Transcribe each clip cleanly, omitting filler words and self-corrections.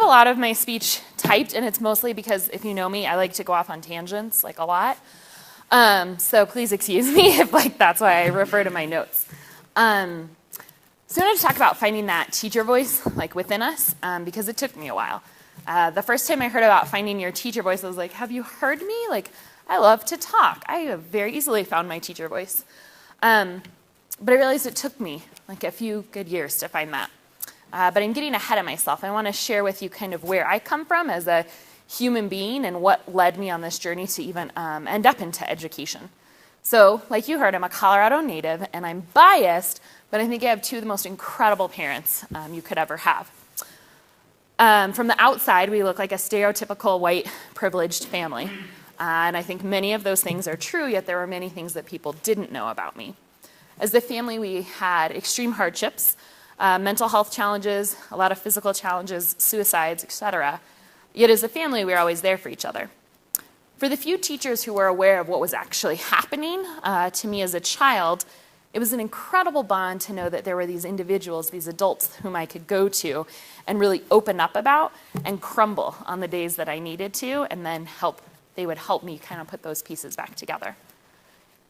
lot of my speech typed, and it's mostly because, if you know me, I like to go off on tangents, like a lot. So please excuse me if that's why I refer to my notes. So I wanted to talk about finding that teacher voice within us, because it took me a while. The first time I heard about finding your teacher voice, I was like, have you heard me? I love to talk. I have very easily found my teacher voice. But I realized it took me a few good years to find that. But I'm getting ahead of myself. I want to share with you kind of where I come from as a human being and what led me on this journey to even end up into education. So, like you heard, I'm a Colorado native, and I'm biased, but I think I have two of the most incredible parents you could ever have. From the outside, we look like a stereotypical white privileged family. And I think many of those things are true, yet there were many things that people didn't know about me. As a family, we had extreme hardships, mental health challenges, a lot of physical challenges, suicides, etc. Yet as a family, we were always there for each other. For the few teachers who were aware of what was actually happening to me as a child, it was an incredible bond to know that there were these individuals, these adults whom I could go to and really open up about and crumble on the days that I needed to, and then they would help me kind of put those pieces back together.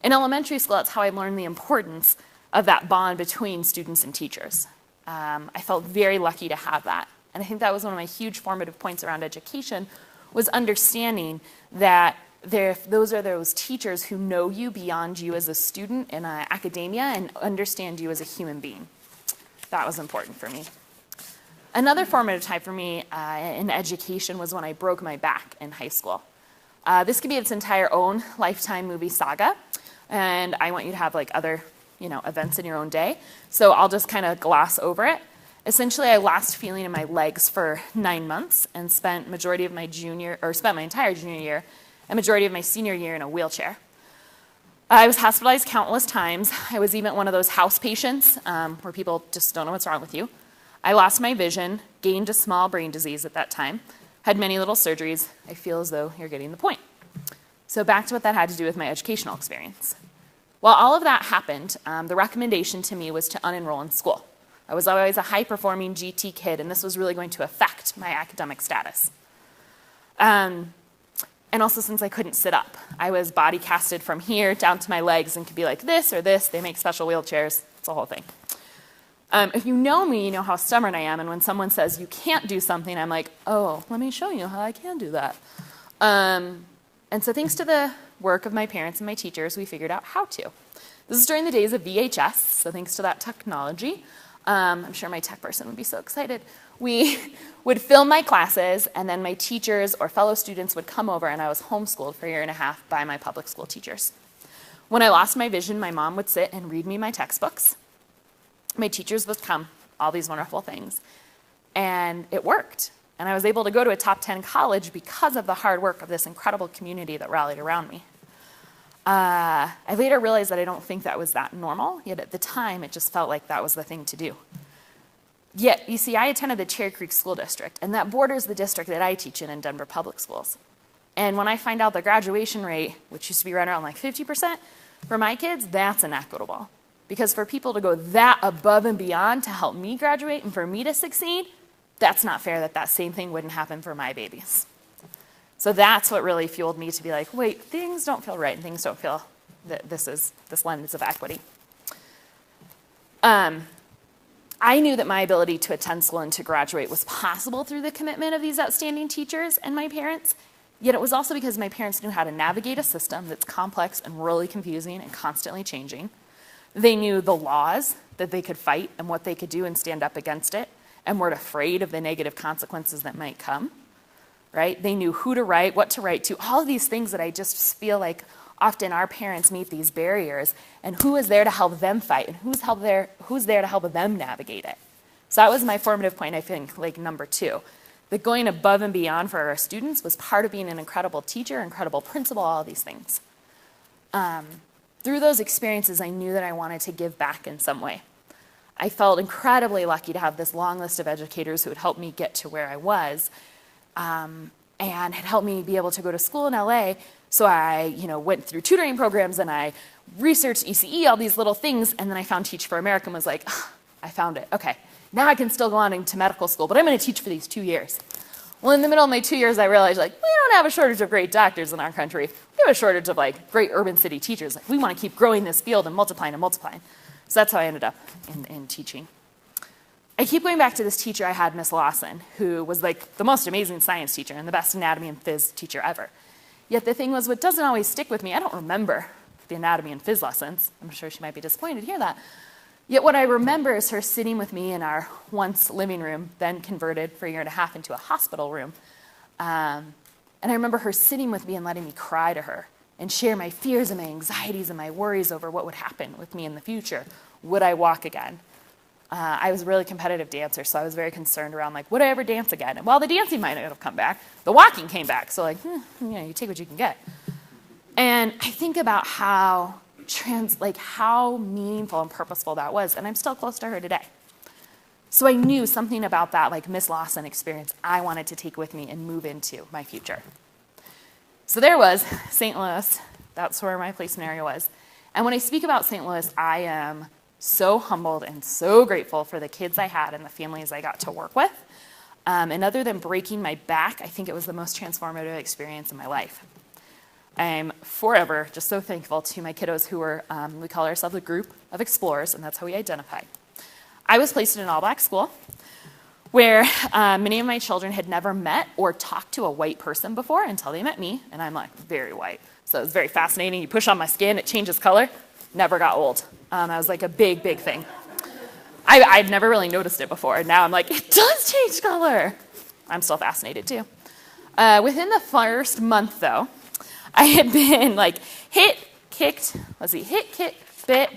In elementary school, that's how I learned the importance of that bond between students and teachers. I felt very lucky to have that. And I think that was one of my huge formative points around education, was understanding that those are those teachers who know you beyond you as a student in academia and understand you as a human being. That was important for me. Another formative time for me in education was when I broke my back in high school. This could be its entire own Lifetime movie saga, and I want you to have other events in your own day. So I'll just kind of gloss over it. Essentially, I lost feeling in my legs for 9 months and spent my entire junior year and majority of my senior year in a wheelchair. I was hospitalized countless times. I was even one of those house patients where people just don't know what's wrong with you. I lost my vision, gained a small brain disease at that time, had many little surgeries. I feel as though you're getting the point. So back to what that had to do with my educational experience. While all of that happened, the recommendation to me was to unenroll in school. I was always a high-performing GT kid, and this was really going to affect my academic status. And also, since I couldn't sit up, I was body casted from here down to my legs and could be like this or this. They make special wheelchairs. It's a whole thing. If you know me, you know how stubborn I am, and when someone says you can't do something, I'm like, oh, let me show you how I can do that. And so thanks to the work of my parents and my teachers, we figured out how to. This is during the days of VHS, so thanks to that technology. I'm sure my tech person would be so excited. We would film my classes, and then my teachers or fellow students would come over, and I was homeschooled for a year and a half by my public school teachers. When I lost my vision, my mom would sit and read me my textbooks. My teachers would come, all these wonderful things. And it worked. And I was able to go to a top 10 college because of the hard work of this incredible community that rallied around me. I later realized that I don't think that was that normal, yet at the time it just felt like that was the thing to do. Yet, you see, I attended the Cherry Creek School District, and that borders the district that I teach in Denver Public Schools. And when I find out the graduation rate, which used to be right around 50%, for my kids, that's inequitable. Because for people to go that above and beyond to help me graduate and for me to succeed, that's not fair that that same thing wouldn't happen for my babies. So that's what really fueled me to be like, wait, things don't feel right and things don't feel that this lens of equity. I knew that my ability to attend school and to graduate was possible through the commitment of these outstanding teachers and my parents, yet it was also because my parents knew how to navigate a system that's complex and really confusing and constantly changing. They knew the laws that they could fight and what they could do and stand up against it, and weren't afraid of the negative consequences that might come, right? They knew who to write, what to write to, all of these things that I just feel like often our parents meet these barriers, and who is there to help them fight, and who's there to help them navigate it. So that was my formative point, I think, number 2. That going above and beyond for our students was part of being an incredible teacher, incredible principal, all these things. Through those experiences, I knew that I wanted to give back in some way. I felt incredibly lucky to have this long list of educators who had helped me get to where I was, and had helped me be able to go to school in LA. So I, went through tutoring programs, and I researched ECE, all these little things, and then I found Teach for America and was like, I found it. Okay, now I can still go on into medical school, but I'm going to teach for these 2 years. Well, in the middle of my 2 years, I realized, like, we don't have a shortage of great doctors in our country. We have a shortage of, like, great urban city teachers. Like, we want to keep growing this field and multiplying and multiplying. So that's how I ended up in teaching. I keep going back to this teacher I had, Miss Lawson, who was, like, the most amazing science teacher and the best anatomy and phys teacher ever. Yet the thing was, what doesn't always stick with me, I don't remember the anatomy and phys lessons. I'm sure she might be disappointed to hear that. Yet what I remember is her sitting with me in our once living room, then converted for a year and a half into a hospital room. And I remember her sitting with me and letting me cry to her and share my fears and my anxieties and my worries over what would happen with me in the future. Would I walk again? I was a really competitive dancer, so I was very concerned around, like, would I ever dance again? And while the dancing might not have come back, the walking came back. So, like, you take what you can get. And I think about how meaningful and purposeful that was, and I'm still close to her today. So I knew something about that, like, Miss Lawson experience I wanted to take with me and move into my future. So there was St. Louis. That's where my placement area was. And when I speak about St. Louis, I am so humbled and so grateful for the kids I had and the families I got to work with. And other than breaking my back, I think it was the most transformative experience in my life. I'm forever just so thankful to my kiddos who were, we call ourselves a group of explorers, and that's how we identify. I was placed in an all-black school where many of my children had never met or talked to a white person before until they met me, and I'm, like, very white. So it was very fascinating. You push on my skin, it changes color. Never got old. That was, like, a big, big thing. I'd never really noticed it before, and now I'm like, it does change color. I'm still fascinated, too. Within the first month, though, I had been, like, hit, kicked, bit,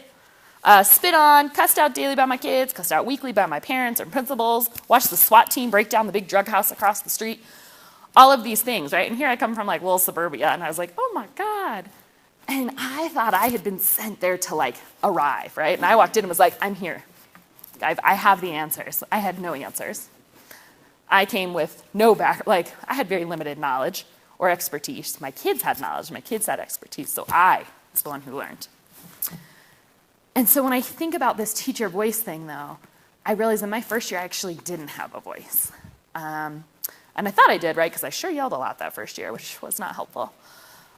spit on, cussed out daily by my kids, cussed out weekly by my parents or principals, watched the SWAT team break down the big drug house across the street, all of these things, right? And here I come from, like, little suburbia, and I was like, oh, my God. And I thought I had been sent there to, like, arrive, right? And I walked in and was like, I'm here. I have the answers. I had no answers. I came with no I had very limited knowledge or expertise. My kids had knowledge. My kids had expertise. So I was the one who learned. And so when I think about this teacher voice thing, though, I realized in my first year I actually didn't have a voice. And I thought I did, right? Because I sure yelled a lot that first year, which was not helpful.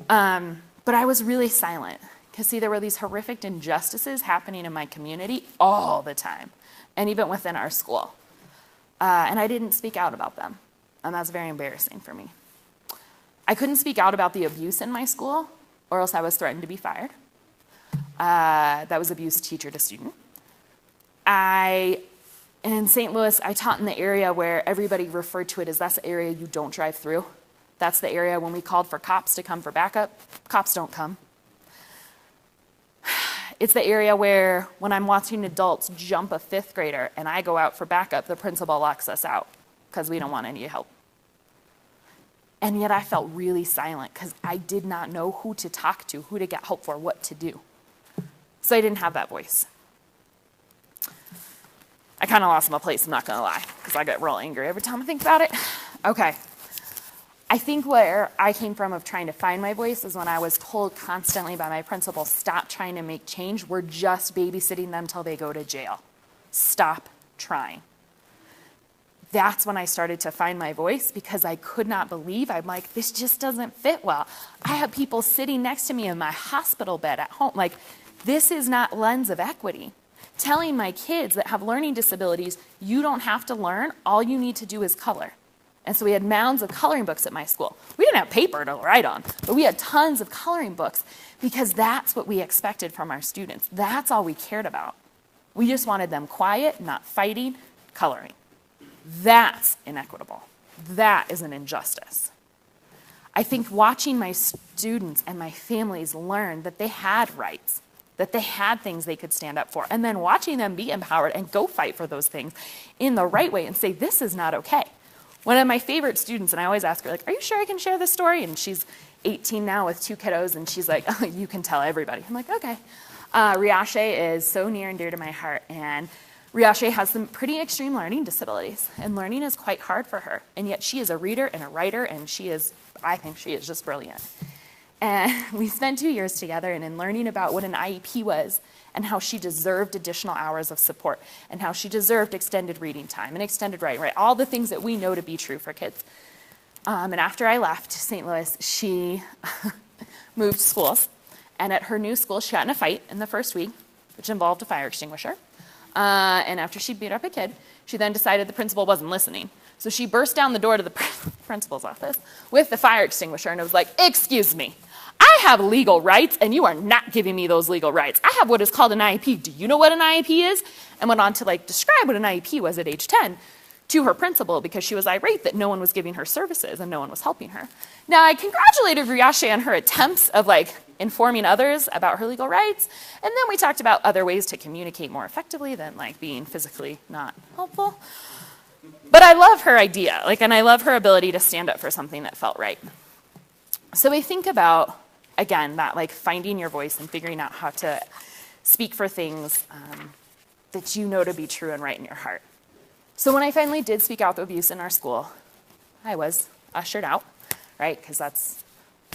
But I was really silent. Because, see, there were these horrific injustices happening in my community all the time, and even within our school. And I didn't speak out about them. And that's very embarrassing for me. I couldn't speak out about the abuse in my school, or else I was threatened to be fired. That was abuse teacher to student. In St. Louis, I taught in the area where everybody referred to it as that's the area you don't drive through. That's the area when we called for cops to come for backup, cops don't come. It's the area where when I'm watching adults jump a fifth grader and I go out for backup, the principal locks us out because we don't want any help. And yet I felt really silent because I did not know who to talk to, who to get help for, what to do. So I didn't have that voice. I kind of lost my place, I'm not going to lie, because I get real angry every time I think about it. Okay. I think where I came from of trying to find my voice is when I was told constantly by my principal, stop trying to make change. We're just babysitting them till they go to jail. Stop trying. That's when I started to find my voice because I could not believe. I'm like, this just doesn't fit well. I have people sitting next to me in my hospital bed at home. Like, this is not lens of equity. Telling my kids that have learning disabilities, you don't have to learn. All you need to do is color. And so we had mounds of coloring books at my school. We didn't have paper to write on, but we had tons of coloring books because that's what we expected from our students. That's all we cared about. We just wanted them quiet, not fighting, coloring. That's inequitable. That is an injustice. I think watching my students and my families learn that they had rights, that they had things they could stand up for, and then watching them be empowered and go fight for those things in the right way and say, this is not okay. One of my favorite students, and I always ask her, like, are you sure I can share this story? And she's 18 now with 2 kiddos, and she's like, oh, you can tell everybody. I'm like, okay. Riache is so near and dear to my heart, and Riache has some pretty extreme learning disabilities, and learning is quite hard for her, and yet she is a reader and a writer, and I think she is just brilliant. And we spent 2 years together, and in learning about what an IEP was and how she deserved additional hours of support and how she deserved extended reading time and extended writing, right? All the things that we know to be true for kids. And after I left St. Louis, she moved schools. And at her new school, she got in a fight in the first week, which involved a fire extinguisher. And after she beat up a kid, she then decided the principal wasn't listening. So she burst down the door to the principal's office with the fire extinguisher and was like, "Excuse me, I have legal rights and you are not giving me those legal rights. I have what is called an IEP. Do you know what an IEP is?" And went on to describe what an IEP was at age 10 to her principal because she was irate that no one was giving her services and no one was helping her. Now, I congratulated Riyashi on her attempts of informing others about her legal rights, and then we talked about other ways to communicate more effectively than being physically not helpful. But I love her idea, and I love her ability to stand up for something that felt right. So we think about, again, that finding your voice and figuring out how to speak for things that you know to be true and right in your heart. So when I finally did speak out the abuse in our school, I was ushered out, right? Because that's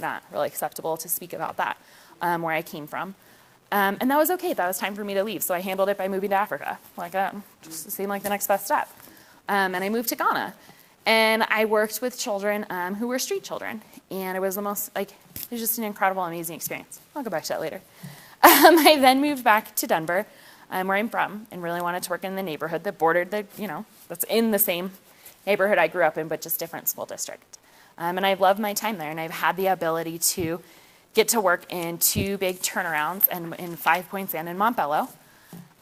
not really acceptable to speak about that where I came from. And that was okay. That was time for me to leave. So I handled it by moving to Africa. Just seemed like the next best step. And I moved to Ghana. And I worked with children who were street children. And it was the most, it was just an incredible, amazing experience. I'll go back to that later. I then moved back to Denver, where I'm from, and really wanted to work in the neighborhood that bordered that's in the same neighborhood I grew up in, but just different school district. And I've loved my time there, and I've had the ability to get to work in 2 big turnarounds and in 5 Points and in Montbello.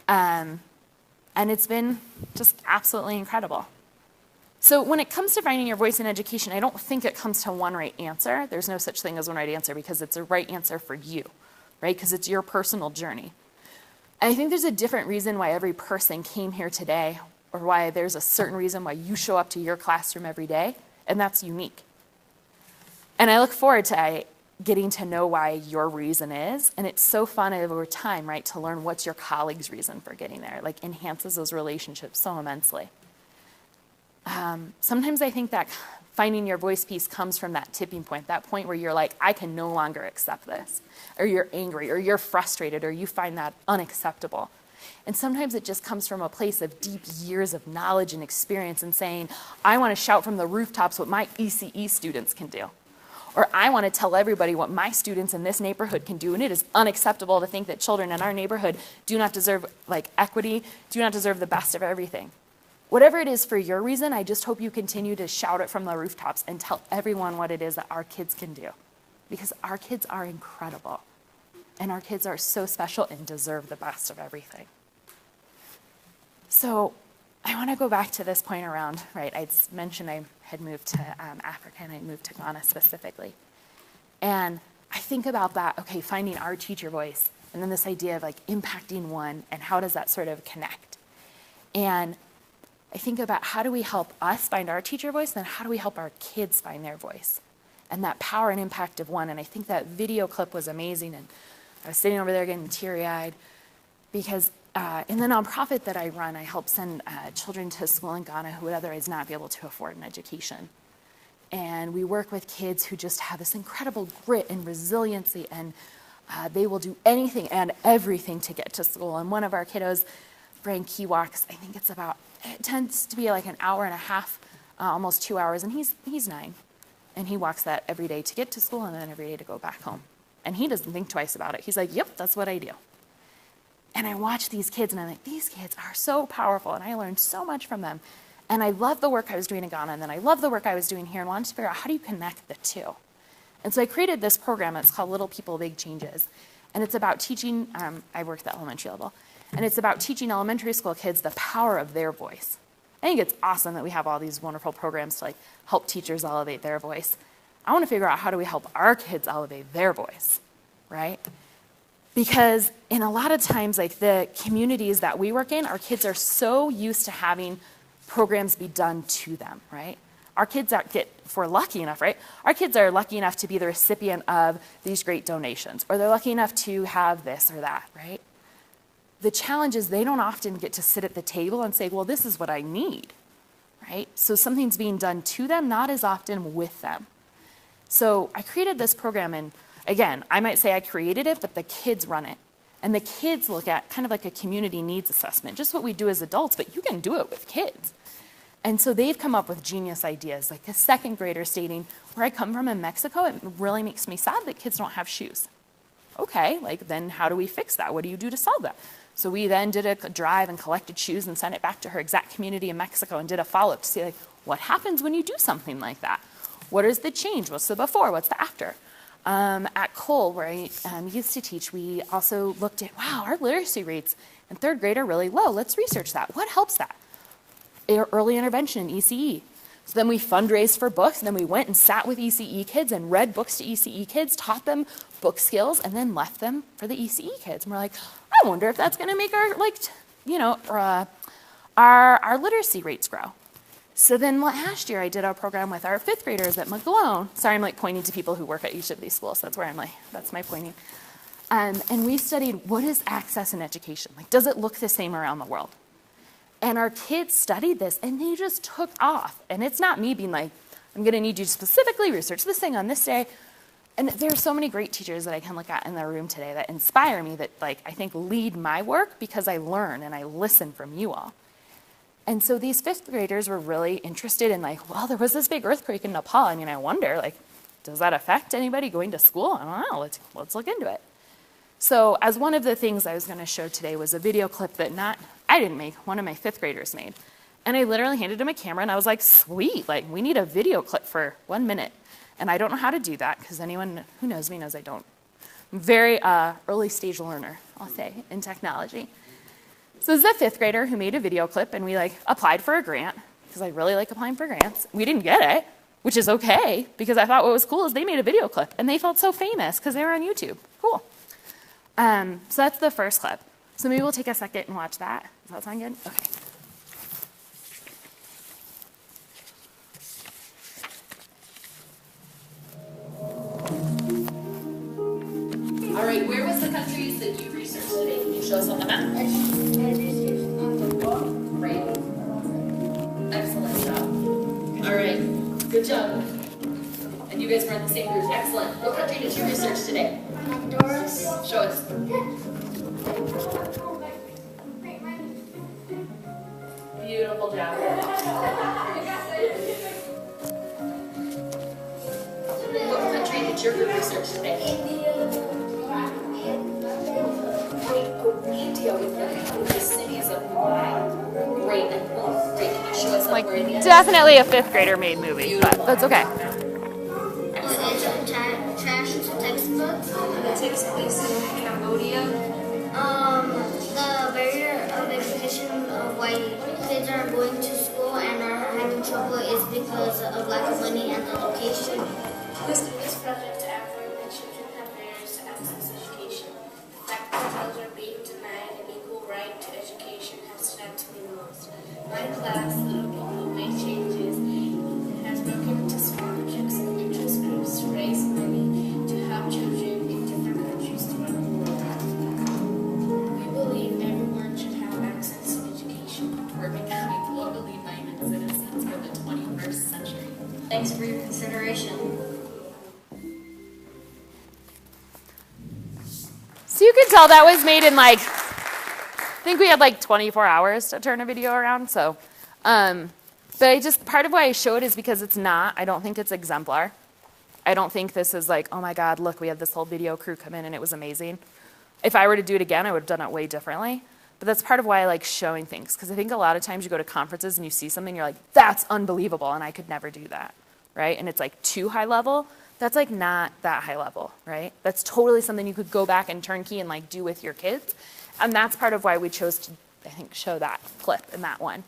And it's been just absolutely incredible. So when it comes to finding your voice in education, I don't think it comes to one right answer. There's no such thing as one right answer because it's a right answer for you, right? Because it's your personal journey. And I think there's a different reason why every person came here today, or why there's a certain reason why you show up to your classroom every day, and that's unique. And I look forward to getting to know why your reason is, and it's so fun over time, right, to learn what's your colleague's reason for getting there. Enhances those relationships so immensely. Sometimes I think that finding your voice piece comes from that tipping point, that point where you're like, I can no longer accept this, or you're angry, or you're frustrated, or you find that unacceptable. And sometimes it just comes from a place of deep years of knowledge and experience and saying, I want to shout from the rooftops what my ECE students can do. Or I want to tell everybody what my students in this neighborhood can do, and it is unacceptable to think that children in our neighborhood do not deserve equity, do not deserve the best of everything. Whatever it is for your reason, I just hope you continue to shout it from the rooftops and tell everyone what it is that our kids can do. Because our kids are incredible. And our kids are so special and deserve the best of everything. So I want to go back to this point around, right? I mentioned I had moved to Africa and I moved to Ghana specifically. And I think about that, okay, finding our teacher voice, and then this idea of impacting one, and how does that sort of connect? And I think about how do we help us find our teacher voice, and then how do we help our kids find their voice? And that power and impact of one. And I think that video clip was amazing. And I was sitting over there getting teary-eyed because in the nonprofit that I run, I help send children to school in Ghana who would otherwise not be able to afford an education. And we work with kids who just have this incredible grit and resiliency, and they will do anything and everything to get to school. And one of our kiddos, Frank, he walks, I think it tends to be an hour and a half, almost 2 hours, and he's 9. And he walks that every day to get to school and then every day to go back home. And he doesn't think twice about it. He's like, yep, that's what I do. And I watch these kids, and I'm like, these kids are so powerful, and I learned so much from them. And I love the work I was doing in Ghana, and then I love the work I was doing here, and wanted to figure out how do you connect the two. And so I created this program that's called Little People, Big Changes. And it's about teaching, I work at the elementary level, and it's about teaching elementary school kids the power of their voice. I think it's awesome that we have all these wonderful programs to help teachers elevate their voice. I want to figure out how do we help our kids elevate their voice, right? Because in a lot of times, the communities that we work in, our kids are so used to having programs be done to them, right? Our kids if we're lucky enough, right? Our kids are lucky enough to be the recipient of these great donations, or they're lucky enough to have this or that, right? The challenge is they don't often get to sit at the table and say, well, this is what I need, right? So something's being done to them, not as often with them. So I created this program, and Again, I might say I created it, but the kids run it. And the kids look at kind of like a community needs assessment, just what we do as adults, but you can do it with kids. And so they've come up with genius ideas, like a second grader stating, where I come from in Mexico, it really makes me sad that kids don't have shoes. Okay, like then how do we fix that? What do you do to solve that? So we then did a drive and collected shoes and sent it back to her exact community in Mexico and did a follow-up to see like, what happens when you do something like that? What is the change? What's the before? What's the after? At Cole, where I used to teach, we also looked at, wow, our literacy rates in third grade are really low. Let's research that. What helps that? Early intervention in ECE. So then we fundraised for books, and then we went and sat with ECE kids and read books to ECE kids, taught them book skills, and then left them for the ECE kids. And we're like, I wonder if that's going to make our literacy rates grow. So then last year I did a program with our fifth graders at McGlone. Sorry, I'm like pointing to people who work at each of these schools. That's where I'm like, that's my pointing. And we studied what is access in education? Like, does it look the same around the world? And our kids studied this and they just took off. And it's not me being like, I'm going to need you to specifically research this thing on this day. And there are so many great teachers that I can look at in the room today that inspire me, that like I think lead my work because I learn and I listen from you all. And so these fifth graders were really interested in like, well, there was this big earthquake in Nepal. I mean, I wonder, like, does that affect anybody going to school? I don't know. Let's look into it. So as one of the things I was going to show today was a video clip that I didn't make, one of my fifth graders made. And I literally handed him a camera and I was like, sweet, like we need a video clip for 1 minute. And I don't know how to do that because anyone who knows me knows I don't. I'm a very early stage learner, I'll say, in technology. So this is a fifth grader who made a video clip, and we like applied for a grant because I really like applying for grants. We didn't get it, which is okay, because I thought what was cool is they made a video clip and they felt so famous because they were on YouTube. Cool. So that's the first clip. So maybe we'll take a second and watch that. Does that sound good? Okay. All right, where was the countries that you researched today? Can you show us on the map? I researched on the book. Great. Excellent job. All right, good job. And you guys were in the same group. Excellent. What country did you research today? Honduras. Show us. Beautiful job. What country did your group research today? India. India, with the cities of Mumbai. Great. And great. Can you show us Like, where India is? Definitely a fifth grader made movie, but that's okay. It's a trash textbook. That takes place in Cambodia. The barrier of education of why kids are going to school and are having trouble is because of lack of money and education. This project affirms that children have barriers to access education. The fact that others are being denied an equal right to education has stood out to me the most. My class, Little People Make Changes, has broken into small projects and interest groups to raise money to help children in different countries throughout the world. We believe everyone should have access to education. We're becoming globally minded citizens for the 21st century. Thanks for your consideration. So you can tell that was made in like, I think we had like 24 hours to turn a video around. So, but part of why I show it is because it's not, I don't think it's exemplar. I don't think this is like, oh my God, look, we had this whole video crew come in and it was amazing. If I were to do it again, I would have done it way differently. But that's part of why I like showing things. Because I think a lot of times you go to conferences and you see something, you're like, that's unbelievable. And I could never do that, right? And it's like too high level. That's like not that high level, right? That's totally something you could go back and turnkey and like do with your kids. And that's part of why we chose to, I think, show that clip in that one.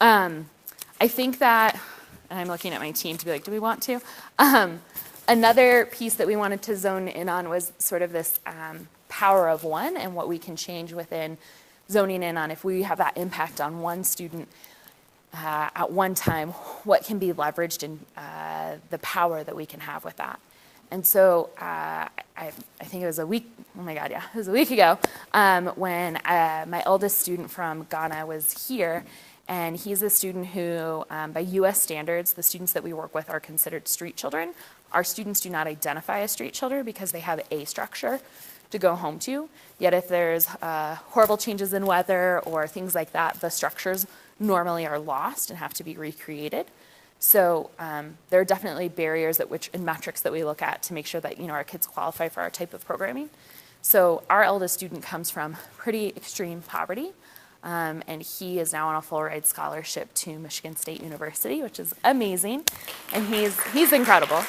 I think that, and I'm looking at my team to be like, do we want to? Another piece that we wanted to zone in on was sort of this power of one and what we can change within zoning in on if we have that impact on one student at one time, what can be leveraged in the power that we can have with that. And so I think it was a week, oh my God, yeah, it was a week ago when my eldest student from Ghana was here, And he's a student who, by US standards, the students that we work with are considered street children. Our students do not identify as street children because they have a structure to go home to. Yet if there's horrible changes in weather or things like that, the structures normally are lost and have to be recreated. So there are definitely barriers and metrics that we look at to make sure that our kids qualify for our type of programming. So our eldest student comes from pretty extreme poverty, and he is now on a full ride scholarship to Michigan State University, which is amazing, and he's incredible.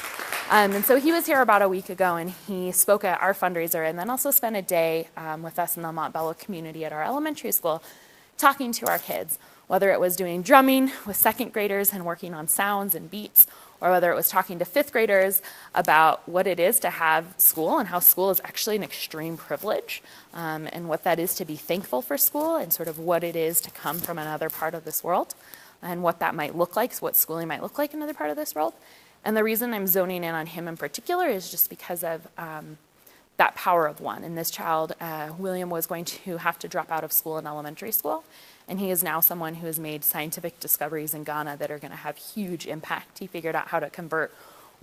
And so he was here about a week ago, and he spoke at our fundraiser, and then also spent a day with us in the Montbello community at our elementary school, talking to our kids, whether it was doing drumming with second graders and working on sounds and beats, or whether it was talking to fifth graders about what it is to have school and how school is actually an extreme privilege, and what that is to be thankful for school, and sort of what it is to come from another part of this world, and what that might look like, so what schooling might look like in another part of this world. And the reason I'm zoning in on him in particular is just because of that power of one. And this child, William, was going to have to drop out of school in elementary school. And he is now someone who has made scientific discoveries in Ghana that are going to have huge impact. He figured out how to convert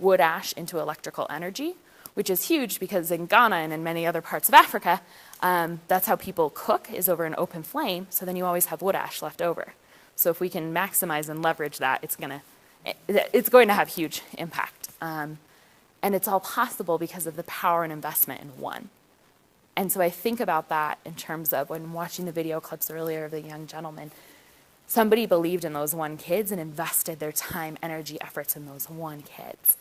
wood ash into electrical energy, which is huge because in Ghana and in many other parts of Africa, that's how people cook, is over an open flame. So then you always have wood ash left over. So if we can maximize and leverage that, it's going to have huge impact. And it's all possible because of the power and investment in one. And so I think about that in terms of when watching the video clips earlier of the young gentleman, somebody believed in those one kids and invested their time, energy, efforts in those one kids.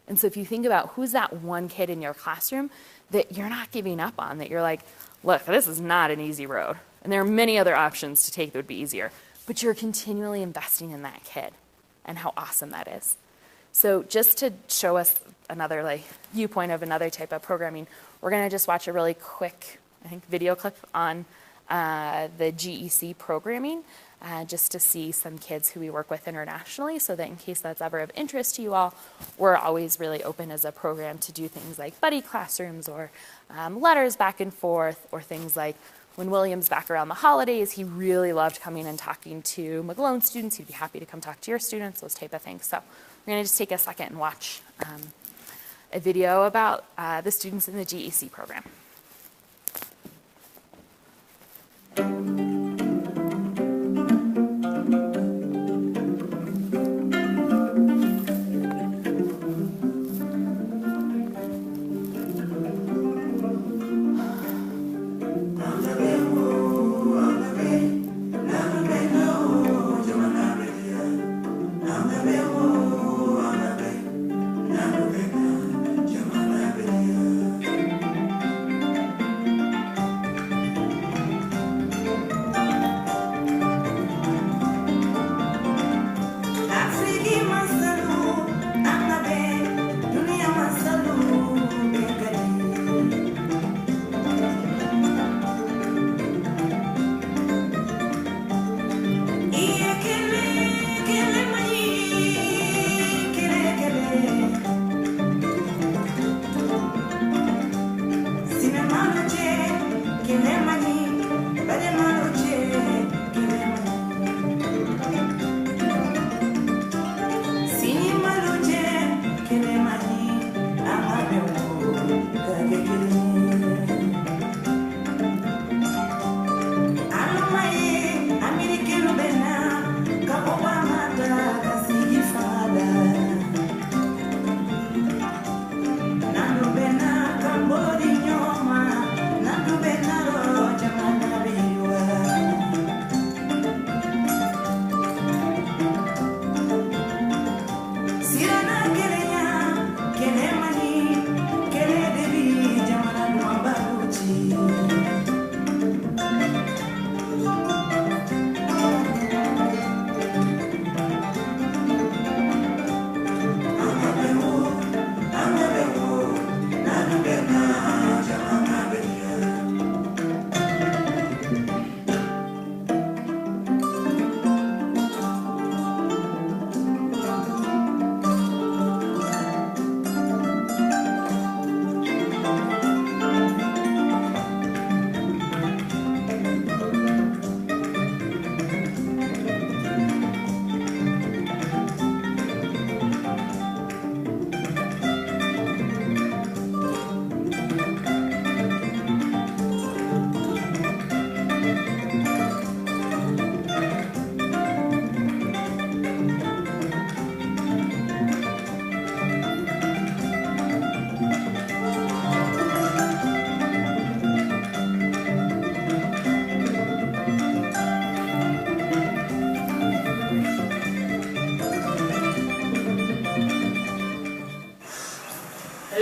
And so if you think about who's that one kid in your classroom that you're not giving up on, that you're like, look, this is not an easy road. And there are many other options to take that would be easier, but you're continually investing in that kid and how awesome that is. So just to show us another viewpoint of another type of programming, we're going to just watch a really quick, video clip on the GEC programming, just to see some kids who we work with internationally, so that in case that's ever of interest to you all, we're always really open as a program to do things like buddy classrooms or letters back and forth, or things like when William's back around the holidays, he really loved coming and talking to McGlone students. He'd be happy to come talk to your students, those type of things. So we're going to just take a second and watch a video about the students in the GEC program.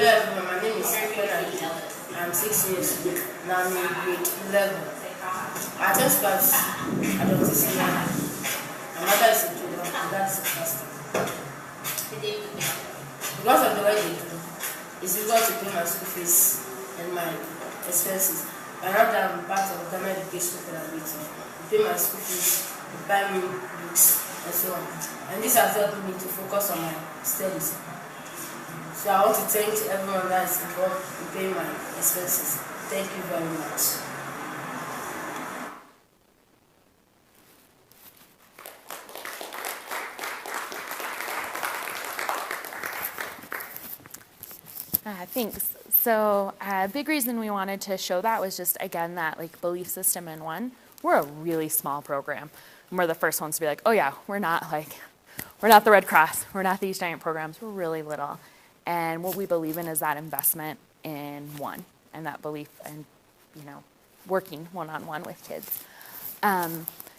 Hello everyone, my name is Kennedy. I'm 6 years old and I'm in grade 11. I just passed adultism. My mother is a children and that's the first thing. Because of the way they do, it's equal to pay my school fees and my expenses. And now that I'm part of the government education collaborative, they pay my school fees, they buy me books and so on. And this has helped me to focus on my studies. So I want to thank everyone that is involved in paying my expenses. Thank you very much. Thanks. So a big reason we wanted to show that was just, again, that like belief system in one. We're a really small program. And we're the first ones to be like, oh yeah, we're not the Red Cross. We're not these giant programs. We're really little. And what we believe in is that investment in one and that belief in, working one-on-one with kids.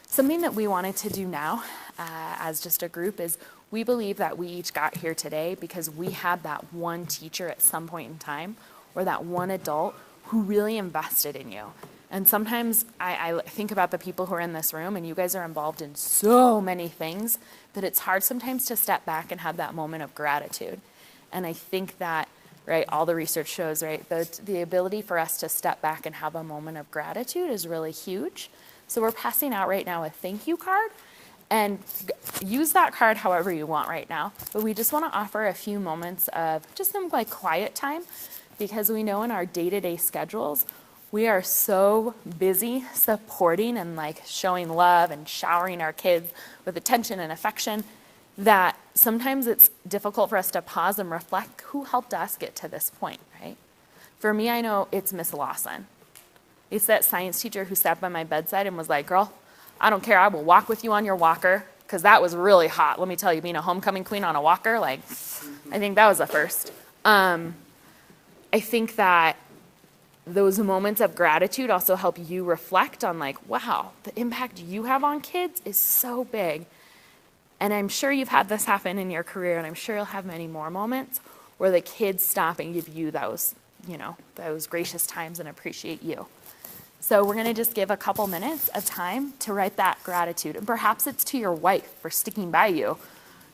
Something that we wanted to do now as just a group is we believe that we each got here today because we had that one teacher at some point in time or that one adult who really invested in you. And sometimes I think about the people who are in this room, and you guys are involved in so many things that it's hard sometimes to step back and have that moment of gratitude. And I think that, right, all the research shows, right, the ability for us to step back and have a moment of gratitude is really huge. So we're passing out right now a thank you card, and use that card however you want right now. But we just want to offer a few moments of just some like quiet time, because we know in our day-to-day schedules, we are so busy supporting and like showing love and showering our kids with attention and affection that sometimes it's difficult for us to pause and reflect who helped us get to this point, right? For me, I know it's Miss Lawson. It's that science teacher who sat by my bedside and was like, girl, I don't care, I will walk with you on your walker, because that was really hot. Let me tell you, being a homecoming queen on a walker, like, I think that was a first. I think that those moments of gratitude also help you reflect on like, wow, the impact you have on kids is so big. And I'm sure you've had this happen in your career, and I'm sure you'll have many more moments where the kids stop and give you those, those gracious times and appreciate you. So we're going to just give a couple minutes of time to write that gratitude. And perhaps it's to your wife for sticking by you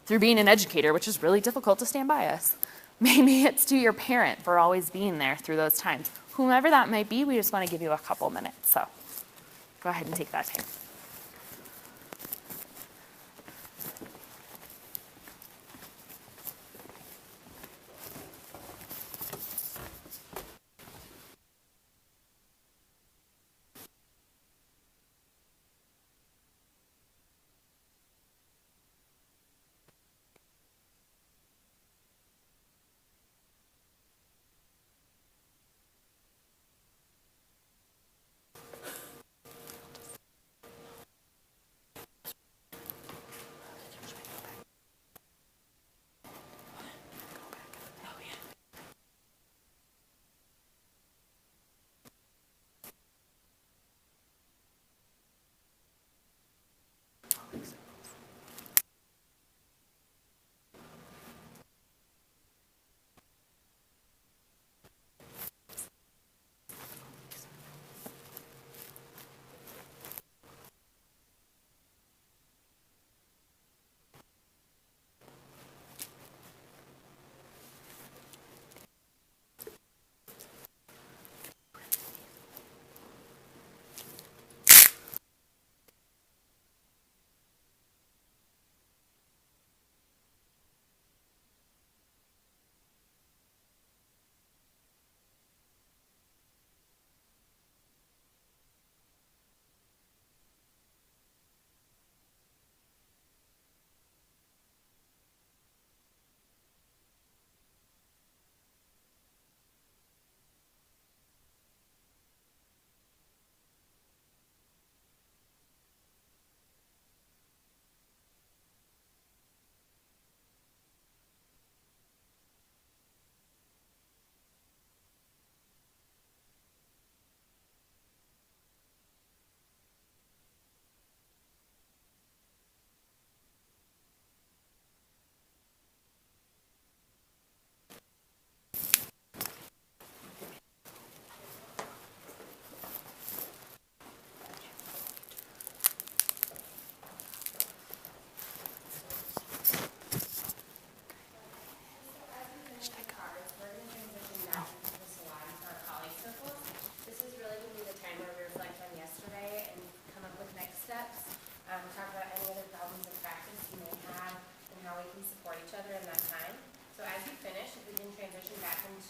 through being an educator, which is really difficult to stand by us. Maybe it's to your parent for always being there through those times. Whomever that might be, we just want to give you a couple minutes. So go ahead and take that time.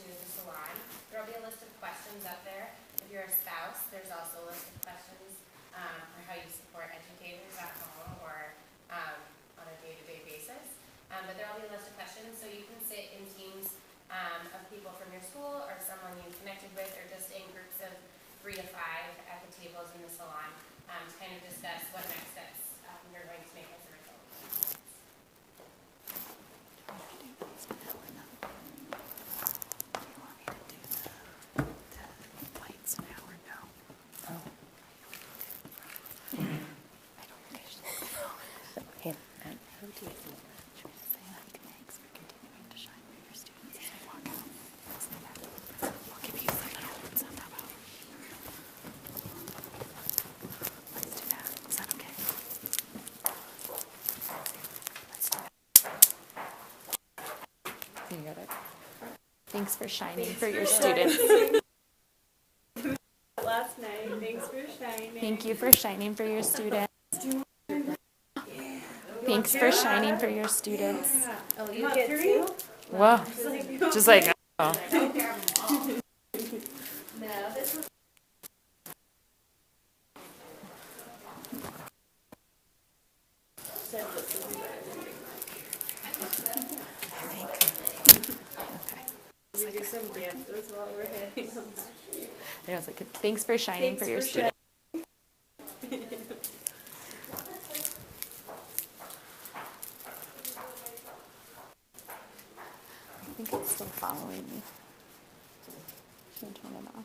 into the salon. There will be a list of questions up there. If you're a spouse, there's also a list of questions for how you support educators at home or on a day-to-day basis. But there will be a list of questions, so you can sit in teams of people from your school or someone you connected with, or just in groups of 3 to 5 at the tables in the salon to kind of discuss what next steps you're going to make as a result. Thanks for shining for your students. Last night. Thanks for shining. Thank you for shining for your students. Thanks for shining for your students. Oh, you get 2? Whoa. Just like, oh. No, this was. Said this would be better. We do some dances while we're heading home. I was like, thanks for shining for your students. I think it's still following me. Should I turn it off?